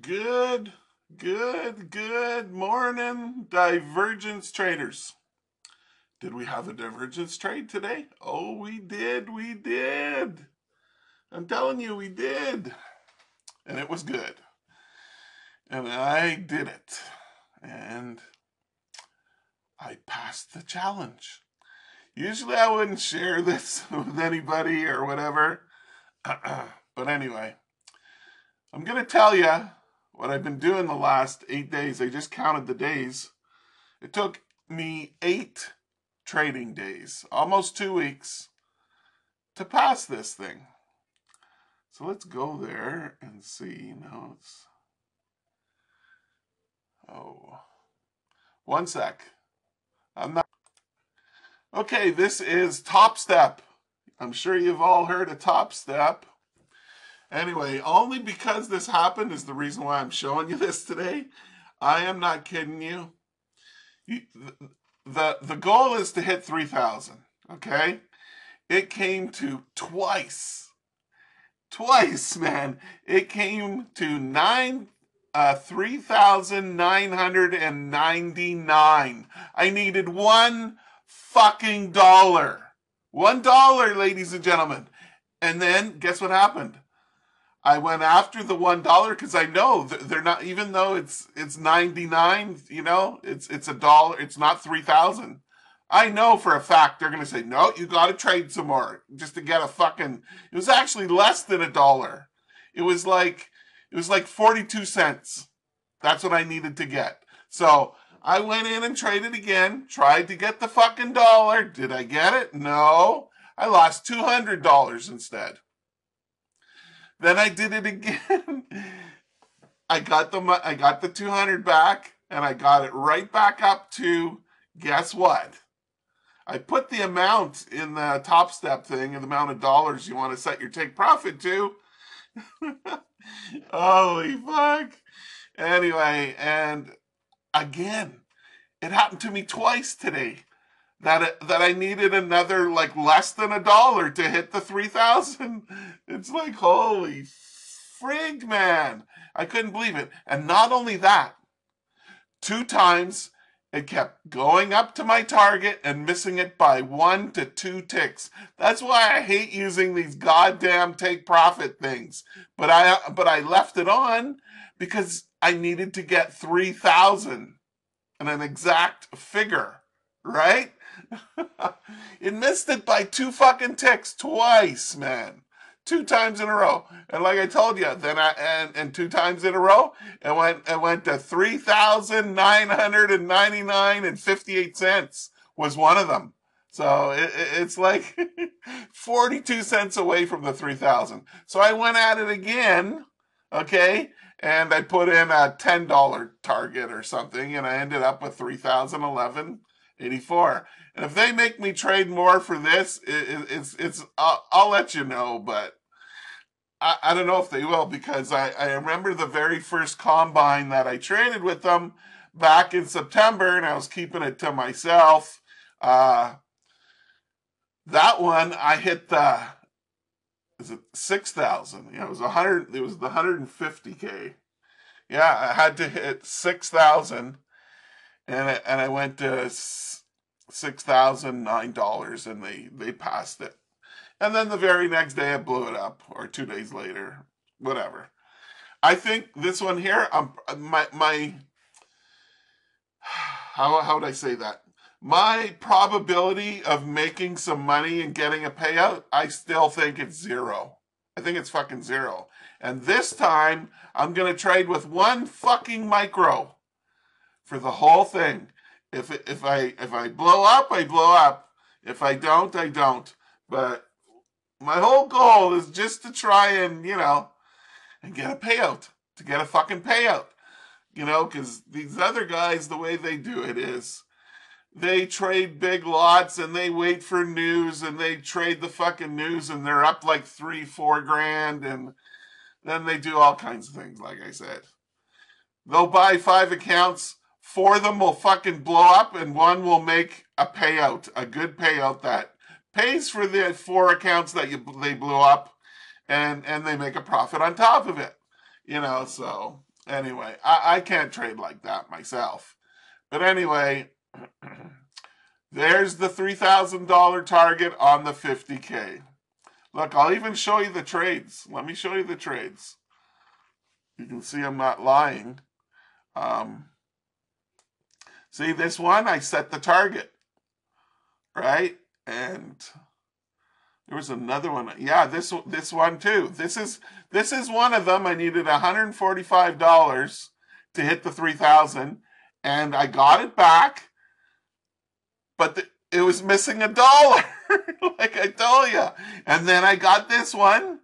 Good morning, Divergence traders. Did we have a divergence trade today? Oh, we did. I'm telling you, we did. And it was good. And I did it. And I passed the challenge. Usually I wouldn't share this with anybody or whatever. But anyway, I'm going to tell you what I've been doing the last 8 days. I just counted the days. It took me 8 trading days, almost 2 weeks, to pass this thing. So let's go there and see. Now it's, oh, one sec. I'm not, okay, this is Top Step. I'm sure you've all heard of Top Step. Anyway, only because this happened is the reason why I'm showing you this today. I am not kidding you. The goal is to hit 3,000, okay? It came to twice, man. It came to 3,999. I needed $1 fucking dollar. $1, ladies and gentlemen. And then guess what happened? I went after the $1 because I know they're not, even though it's 99, you know, it's a dollar, it's not 3,000. I know for a fact they're gonna say, no, you gotta trade some more just to get a fucking, it was actually less than a dollar. It was like 42 cents. That's what I needed to get. So I went in and traded again, tried to get the fucking dollar. Did I get it? No. I lost $200 instead. Then I did it again. I got the 200 back, and I got it right back up to, guess what? I put the amount in the Top Step thing, and the amount of dollars you want to set your take profit to. Holy fuck. Anyway, and again, it happened to me twice today. That I needed another, like, less than a dollar to hit the 3,000. It's like, holy frig, man. I couldn't believe it. And not only that, 2 times it kept going up to my target and missing it by 1 to 2 ticks. That's why I hate using these goddamn take profit things. But I left it on because I needed to get 3,000 and an exact figure, right? It missed it by 2 fucking ticks twice, man. 2 times in a row. And like I told you, then and 2 times in a row, it went to 3,999 and 58 cents was one of them. So it's like 42 cents away from the 3,000. So I went at it again, okay? And I put in a $10 target or something, and I ended up with 3,011.84. And if they make me trade more for this, I'll let you know, but I don't know if they will, because I remember the very first combine that I traded with them back in September, and I was keeping it to myself. That one I hit the, is it 6,000? Yeah, it was 100. It was the 150K. Yeah, I had to hit 6,000, and I went to $6,009, and they passed it. And then the very next day I blew it up, or 2 days later, whatever. I think this one here, my how would I say that? My probability of making some money and getting a payout, I still think it's 0. I think it's fucking 0. And this time, I'm going to trade with 1 fucking micro for the whole thing. If I blow up, I blow up. If I don't, I don't. But my whole goal is just to try and, you know, and get a payout. To get a fucking payout. You know, because these other guys, the way they do it is, they trade big lots and they wait for news and they trade the fucking news and they're up like 3-4 grand, and then they do all kinds of things, like I said. They'll buy 5 accounts, 4 of them will fucking blow up, and 1 will make a payout, a good payout that pays for the 4 accounts that they blew up, and they make a profit on top of it. You know, so Anyway, I can't trade like that myself. But anyway, there's the $3,000 target on the 50K. Look, I'll even show you the trades. Let me show you the trades. You can see I'm not lying. See this one? I set the target, right? And there was another one. Yeah, this one too. This is one of them. I needed $145 to hit the 3,000, and I got it back, but it was missing $1, like I told you. And then I got this one,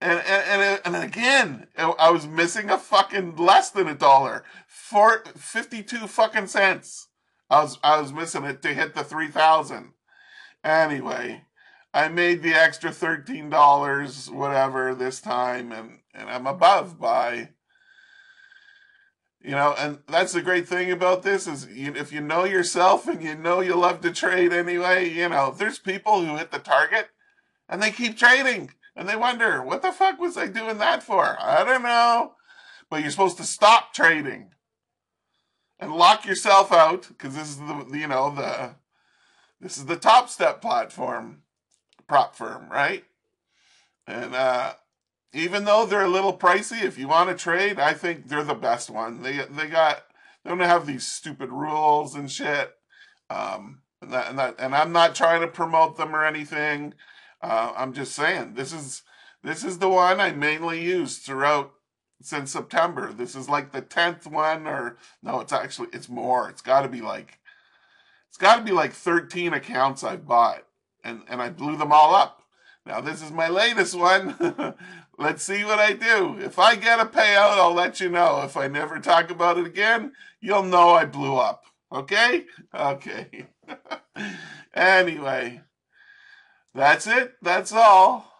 and again, I was missing a fucking less than $1 for 52 fucking cents. I was missing it to hit the 3,000. Anyway, I made the extra $13 whatever this time, and I'm above by, and that's the great thing about this is if you know yourself and you know you love to trade anyway, there's people who hit the target and they keep trading and they wonder, what the fuck was I doing that for? I don't know. But you're supposed to stop trading and lock yourself out, because this is this is the Top Step platform, prop firm, right? And even though they're a little pricey, if you want to trade, I think they're the best one. They don't have these stupid rules and shit. And I'm not trying to promote them or anything. I'm just saying this is the one I mainly used throughout since September. This is like the 10th one, or no, it's more. It's got to be like 13 accounts I've bought, and I blew them all up. Now this is my latest one. Let's see what I do. If I get a payout, I'll let you know. If I never talk about it again, you'll know I blew up. Okay? Okay. Anyway, that's it. That's all.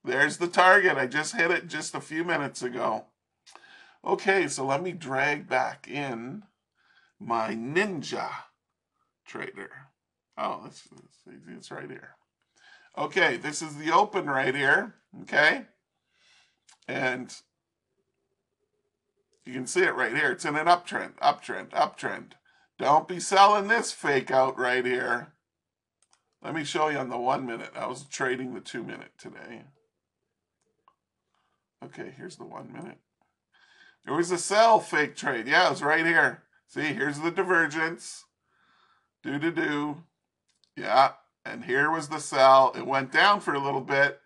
There's the target. I just hit it just a few minutes ago. Okay, so let me drag back in my Ninja Trader. Oh, it's right here. Okay, this is the open right here, okay? And you can see it right here. It's in an uptrend, uptrend, uptrend. Don't be selling this fake out right here. Let me show you on the 1 minute. I was trading the 2 minute today. Okay, here's the 1 minute. There was a sell fake trade. Yeah, it was right here. See, here's the divergence. Do. Yeah, and here was the sell. It went down for a little bit,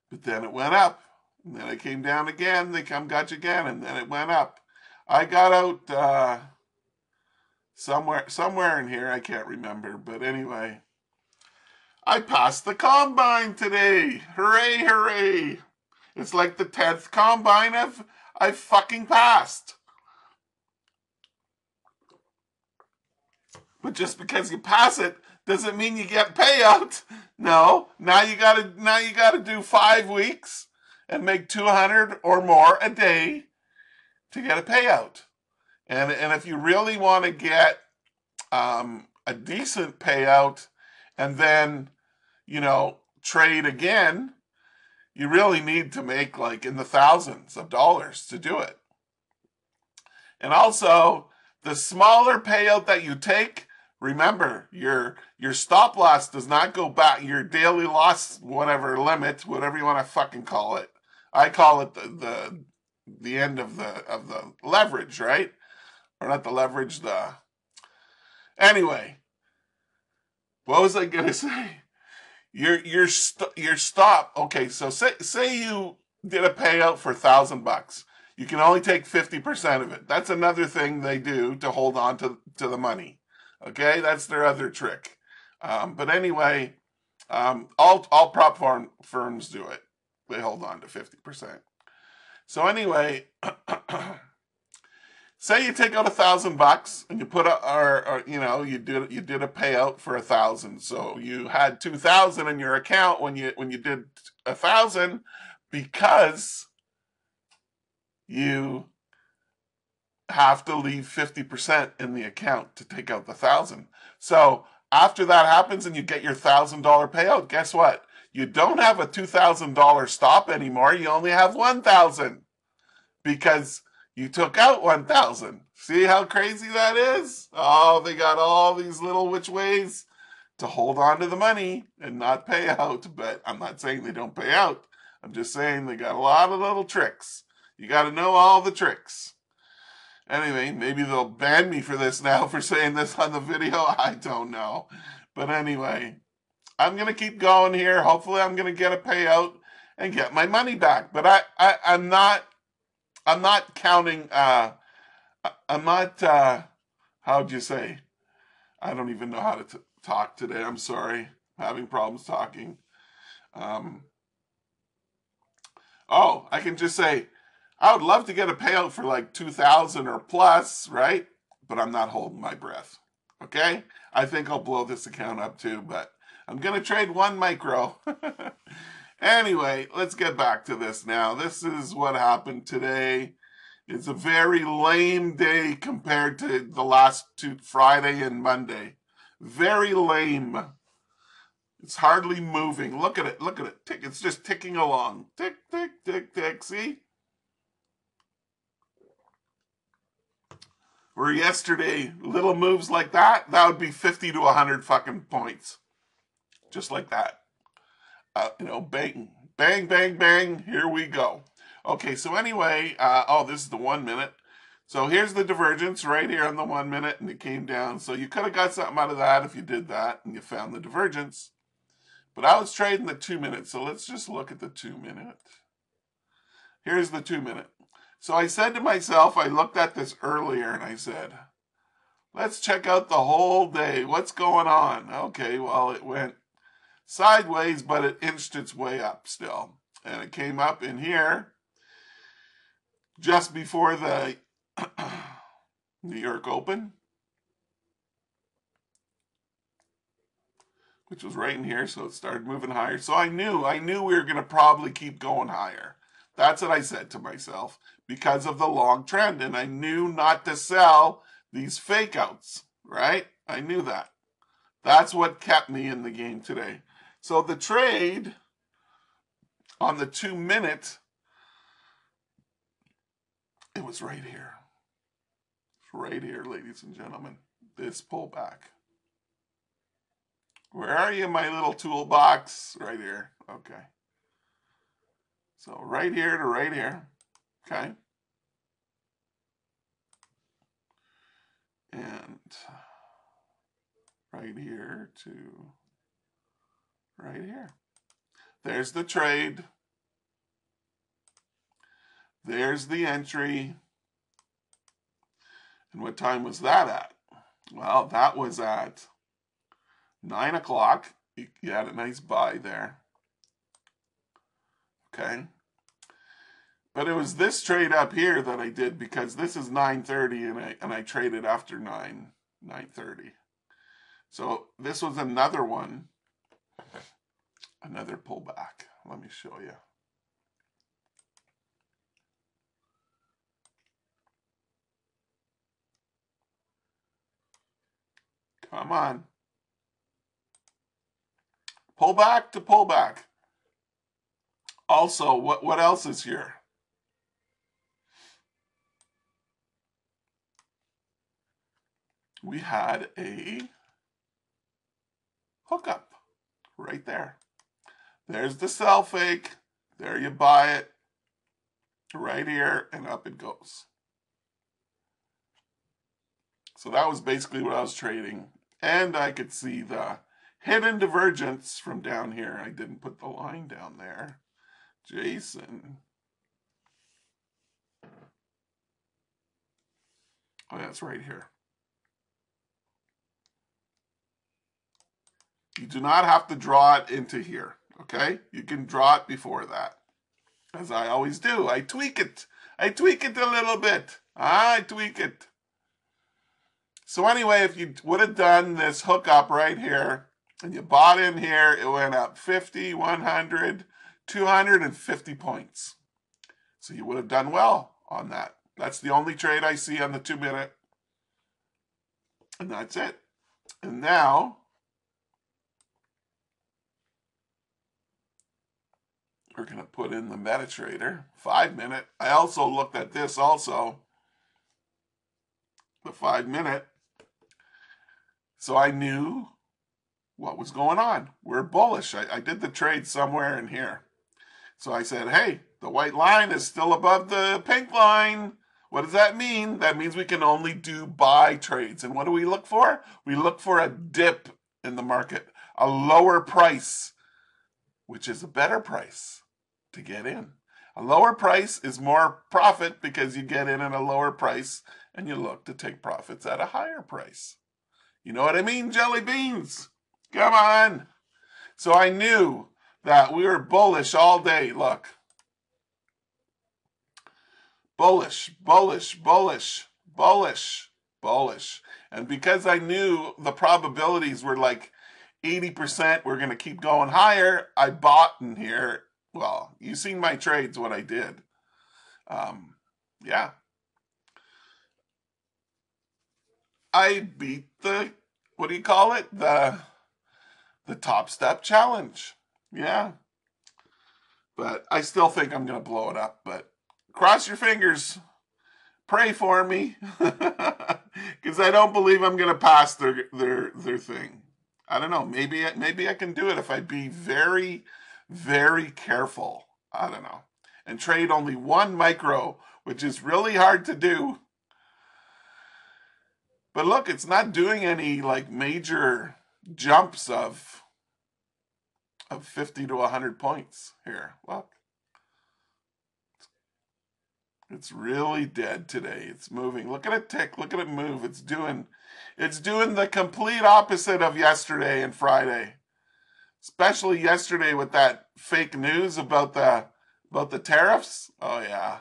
but then it went up. And then it came down again. They got you again, and then it went up. I got out somewhere in here. I can't remember, but anyway, I passed the combine today. Hooray, hooray! It's like the 10th combine I've fucking passed. But just because you pass it doesn't mean you get payout. No, now you gotta do 5 weeks and make 200 or more a day to get a payout. And if you really want to get a decent payout and then trade again, you really need to make like in the thousands of dollars to do it. And also, the smaller payout that you take, remember, your stop loss does not go back. Your daily loss, whatever limit, whatever you want to fucking call it. I call it the end of the leverage, right? Or not the leverage, anyway. What was I gonna say? Your stop. Okay, so say you did a payout for $1,000. You can only take 50% of it. That's another thing they do to hold on to the money. Okay, that's their other trick. But anyway, all prop firms do it. They hold on to 50%. So anyway, say you take out $1,000 and you put you did a payout for 1,000. So you had 2,000 in your account when you did 1,000, because you have to leave 50% in the account to take out the 1,000. So after that happens and you get your $1,000 payout, guess what? You don't have a $2,000 stop anymore. You only have 1,000. because you took out 1,000. See how crazy that is? Oh, they got all these little which ways to hold on to the money and not pay out. But I'm not saying they don't pay out. I'm just saying they got a lot of little tricks. You got to know all the tricks. Anyway, maybe they'll ban me for this now, for saying this on the video. I don't know. But anyway, I'm going to keep going here. Hopefully I'm going to get a payout and get my money back. But I'm not counting, I'm not, how'd you say? I don't even know how to talk today. I'm sorry. I'm having problems talking. I can just say, I would love to get a payout for like 2,000 or plus, right? But I'm not holding my breath. Okay? I think I'll blow this account up too, but I'm going to trade one micro. Anyway, let's get back to this now. This is what happened today. It's a very lame day compared to the last two, Friday and Monday. Very lame. It's hardly moving. Look at it. Look at it. It's just ticking along. Tick, tick, tick, tick. See? Where yesterday, little moves like that would be 50 to 100 fucking points. Just like that. Bang, bang, bang, bang. Here we go. Okay, so anyway, this is the 1 minute. So here's the divergence right here on the 1 minute, and it came down. So you could have got something out of that if you did that and you found the divergence. But I was trading the 2 minute, so let's just look at the 2 minute. Here's the 2 minute. So I said to myself, I looked at this earlier and I said, let's check out the whole day. What's going on? Okay, well, it went sideways, but it inched its way up still. And it came up in here just before the New York Open, which was right in here, so it started moving higher. So I knew we were going to probably keep going higher. That's what I said to myself because of the long trend, and I knew not to sell these fake outs, right? I knew that. That's what kept me in the game today. So the trade on the 2 minute, it was right here. It's right here, ladies and gentlemen. This pullback. Where are you, my little toolbox? Right here. Okay. So right here to right here. Okay. And right here to right here. There's the trade. There's the entry. And what time was that at? Well, that was at 9 o'clock. You had a nice buy there. Okay. But it was this trade up here that I did because this is 9:30 and I traded after 9:30. So this was another one. Another pullback. Let me show you. Come on. Pullback to pullback. Also, what else is here? We had a hookup right there. There's the sell fake. There you buy it. Right here, and up it goes. So that was basically what I was trading. And I could see the hidden divergence from down here. I didn't put the line down there. Jason. Oh, that's right here. You do not have to draw it into here, okay? You can draw it before that. As I always do. I tweak it. I tweak it a little bit. I tweak it. So anyway, if you would have done this hookup right here, and you bought in here, it went up 50, 100, 250 points. So you would have done well on that. That's the only trade I see on the 2 minute. And that's it. And now, We're going to put in the MetaTrader 5-minute. I also looked at this also, the 5-minute. So I knew what was going on. We're bullish. I did the trade somewhere in here. So I said, hey, the white line is still above the pink line. What does that mean? That means we can only do buy trades. And what do we look for? We look for a dip in the market, a lower price, which is a better price to get in. A lower price is more profit because you get in at a lower price and you look to take profits at a higher price. You know what I mean, jelly beans? Come on. So I knew that we were bullish all day. Look. Bullish, bullish, bullish, bullish, bullish. And because I knew the probabilities were like 80% we're going to keep going higher, I bought in here. Well, you've seen my trades, what I did. Yeah. I beat the, what do you call it? The top step challenge. Yeah. But I still think I'm going to blow it up. But cross your fingers. Pray for me. Because I don't believe I'm going to pass their thing. I don't know. Maybe I can do it if I be very, very careful. I don't know. And trade only one micro, which is really hard to do. But look, it's not doing any like major jumps of 50 to 100 points here. Look. It's really dead today. It's moving. Look at it tick. Look at it move. It's doing the complete opposite of yesterday and Friday. Especially yesterday with that fake news about the tariffs. Oh yeah.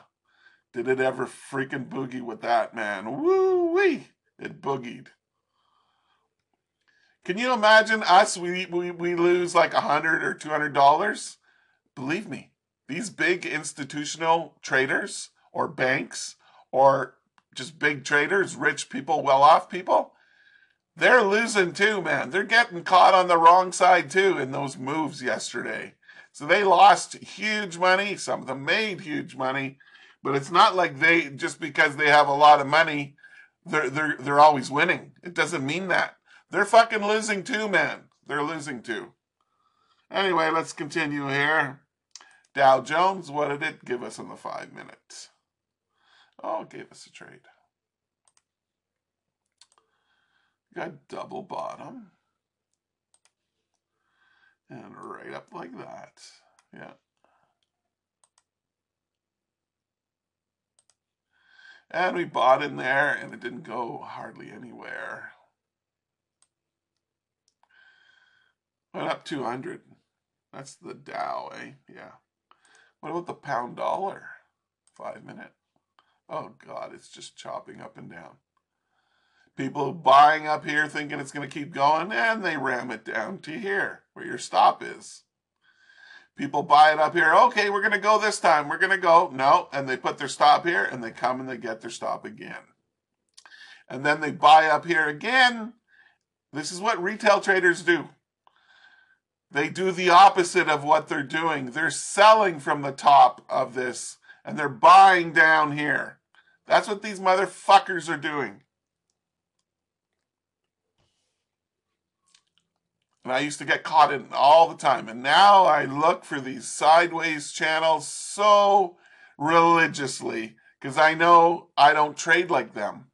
Did it ever freaking boogie with that, man? Woo-wee. It boogied. Can you imagine us? We lose like $100 or $200? Believe me, these big institutional traders or banks or just big traders, rich people, well-off people, they're losing too, man. They're getting caught on the wrong side too in those moves yesterday. So they lost huge money. Some of them made huge money, but it's not like they, just because they have a lot of money, they're always winning. It doesn't mean that. They're fucking losing too, man. They're losing too. Anyway, let's continue here. Dow Jones, what did it give us in the 5-minute? Oh, it gave us a trade. Got double bottom. And right up like that. Yeah. And we bought in there, and it didn't go hardly anywhere. Went up 200. That's the Dow, eh? Yeah. What about the pound dollar? 5-minute. Oh, God, it's just chopping up and down. People buying up here thinking it's going to keep going, and they ram it down to here, where your stop is. People buy it up here. Okay, we're going to go this time. We're going to go. No, and they put their stop here, and they come and they get their stop again. And then they buy up here again. This is what retail traders do. They do the opposite of what they're doing. They're selling from the top of this, and they're buying down here. That's what these motherfuckers are doing. And I used to get caught in all the time. And now I look for these sideways channels so religiously because I know I don't trade like them.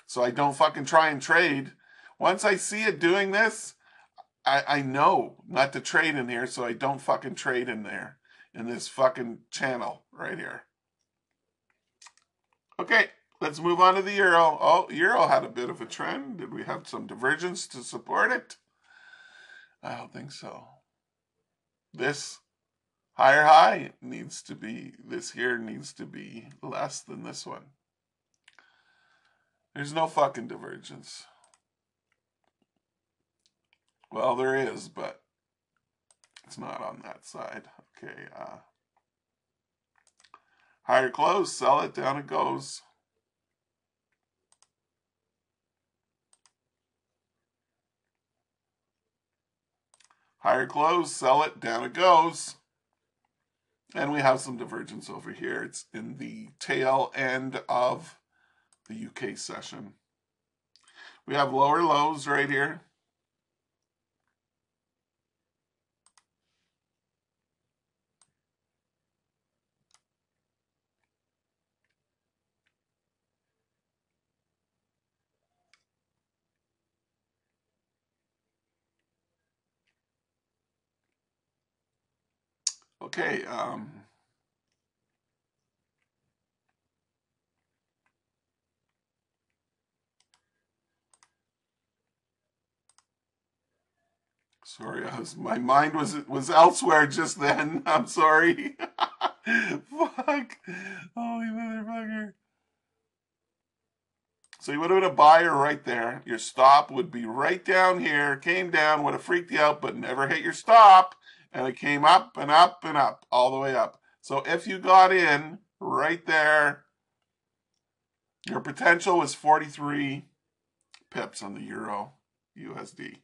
So I don't fucking try and trade. Once I see it doing this, I know not to trade in here, so I don't fucking trade in there, in this fucking channel right here. Okay, let's move on to the euro. Oh, euro had a bit of a trend. Did we have some divergence to support it? I don't think so. This higher high needs to be, this here needs to be less than this one. There's no fucking divergence. Well, there is, but it's not on that side. Okay, higher close, sell it, down it goes. Higher close, sell it, down it goes. And we have some divergence over here. It's in the tail end of the UK session. We have lower lows right here. Okay. Sorry, my mind was elsewhere just then. I'm sorry. Fuck. Holy motherfucker. So you would have been a buyer right there. Your stop would be right down here. Came down, would have freaked you out, but never hit your stop. And it came up and up and up, all the way up. So if you got in right there, your potential was 43 pips on the Euro USD.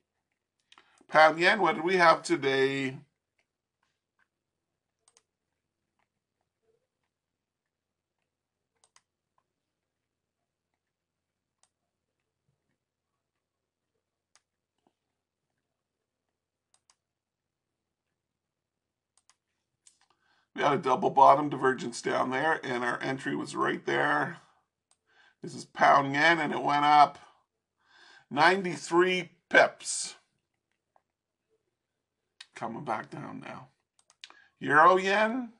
Pound yen, what did we have today? We had a double bottom divergence down there, and our entry was right there. This is pound yen, and it went up 93 pips. Coming back down now. Euro yen.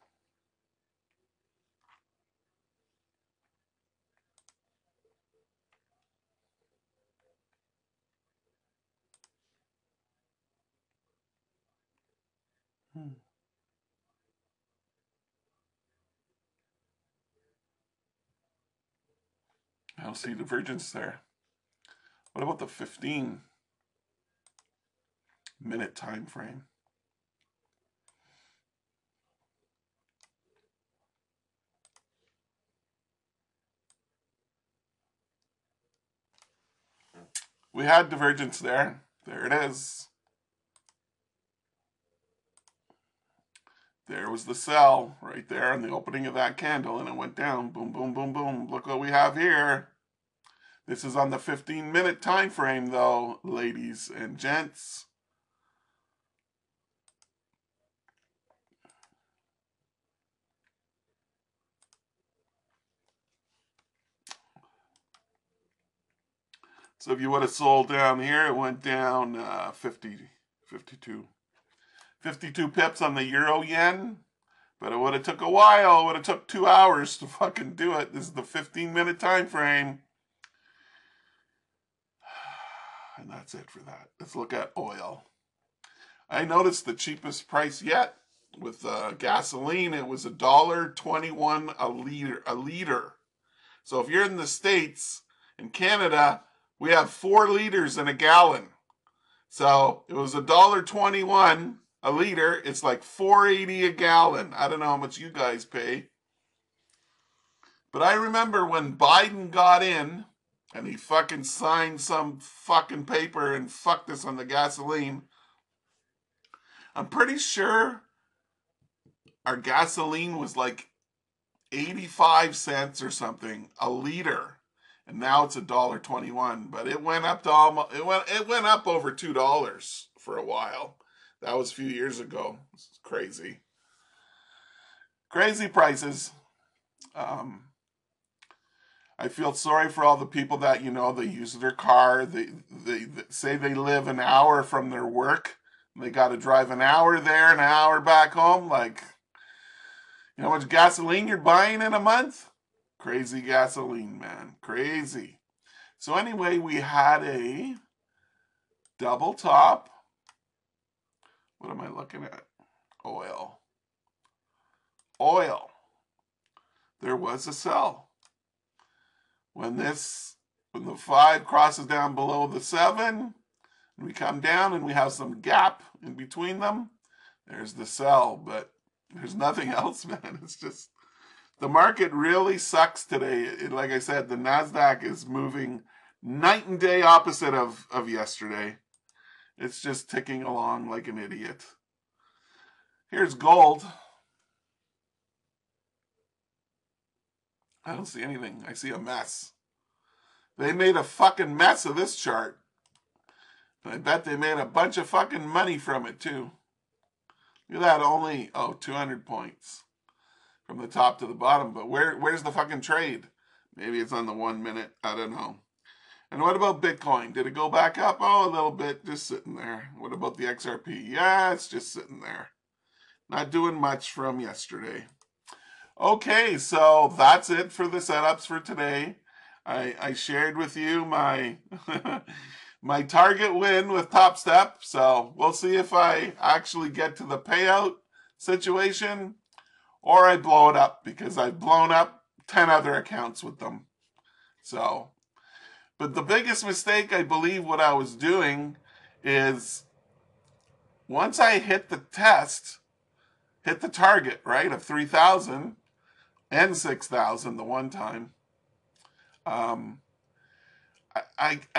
I don't see divergence there. What about the 15-minute time frame? We had divergence there. There it is. There was the sell right there in the opening of that candle, and it went down. Boom, boom, boom, boom. Look what we have here. This is on the 15-minute time frame, though, ladies and gents. So if you would have sold down here, it went down 52 pips on the Euro yen. But it would have took a while. It would have took 2 hours to fucking do it. This is the 15-minute time frame. And that's it for that. Let's look at oil. I noticed the cheapest price yet with gasoline. It was $1.21 a liter. So if you're in the States, in Canada, we have 4 liters in a gallon. So it was $1.21 a liter. It's like $4.80 a gallon. I don't know how much you guys pay. But I remember when Biden got in and he fucking signed some fucking paper and fucked us on the gasoline. I'm pretty sure our gasoline was like 85 cents or something a liter. And now it's $1.21. But it went up to almost it went up over $2 for a while. That was a few years ago. It's crazy. Crazy prices. I feel sorry for all the people that, they use their car. They say they live an hour from their work. And they got to drive an hour there and an hour back home. Like, you know how much gasoline you're buying in a month? Crazy gasoline, man. Crazy. So anyway, we had a double top. What am I looking at? Oil. There was a sell. When the 5 crosses down below the 7, and we come down and we have some gap in between them, there's the sell. But there's nothing else, man. It's just, the market really sucks today. Like I said, the NASDAQ is moving night and day opposite of yesterday. It's just ticking along like an idiot. Here's gold. I don't see anything. I see a mess. They made a fucking mess of this chart. I bet they made a bunch of fucking money from it too. Look at that, only, 200 points from the top to the bottom. But where's the fucking trade? Maybe it's on the 1 minute. I don't know. And what about Bitcoin? Did it go back up? Oh, a little bit, just sitting there. What about the XRP? Yeah, it's just sitting there. Not doing much from yesterday. Okay, so that's it for the setups for today. I shared with you my my target win with Top Step. So we'll see if I actually get to the payout situation or I blow it up, because I've blown up 10 other accounts with them. So, but the biggest mistake, I believe, what I was doing is once I hit the test, hit the target, right, of 3,000 and 6,000 the one time, I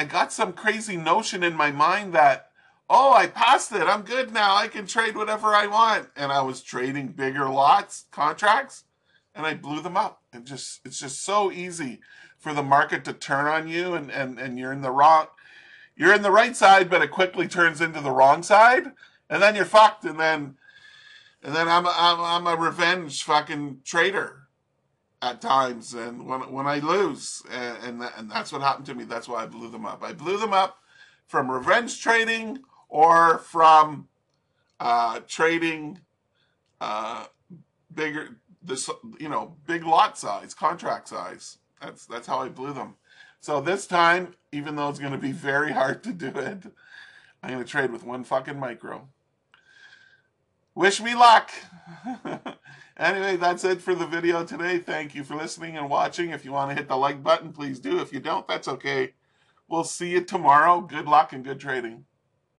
got some crazy notion in my mind that, oh, I passed it, I'm good now, I can trade whatever I want. And I was trading bigger lots, contracts, and I blew them up. It's just so easy for the market to turn on you, and you're in the right side, but it quickly turns into the wrong side, and then you're fucked. And then I'm a revenge fucking trader at times, and when I lose, and that's what happened to me. That's why I blew them up. I blew them up from revenge trading or from trading bigger, big lot size, contract size. That's how I blew them. So this time, even though it's going to be very hard to do it, I'm going to trade with one fucking micro. Wish me luck. Anyway, that's it for the video today. Thank you for listening and watching. If you want to hit the like button, please do. If you don't, that's okay. We'll see you tomorrow. Good luck and good trading.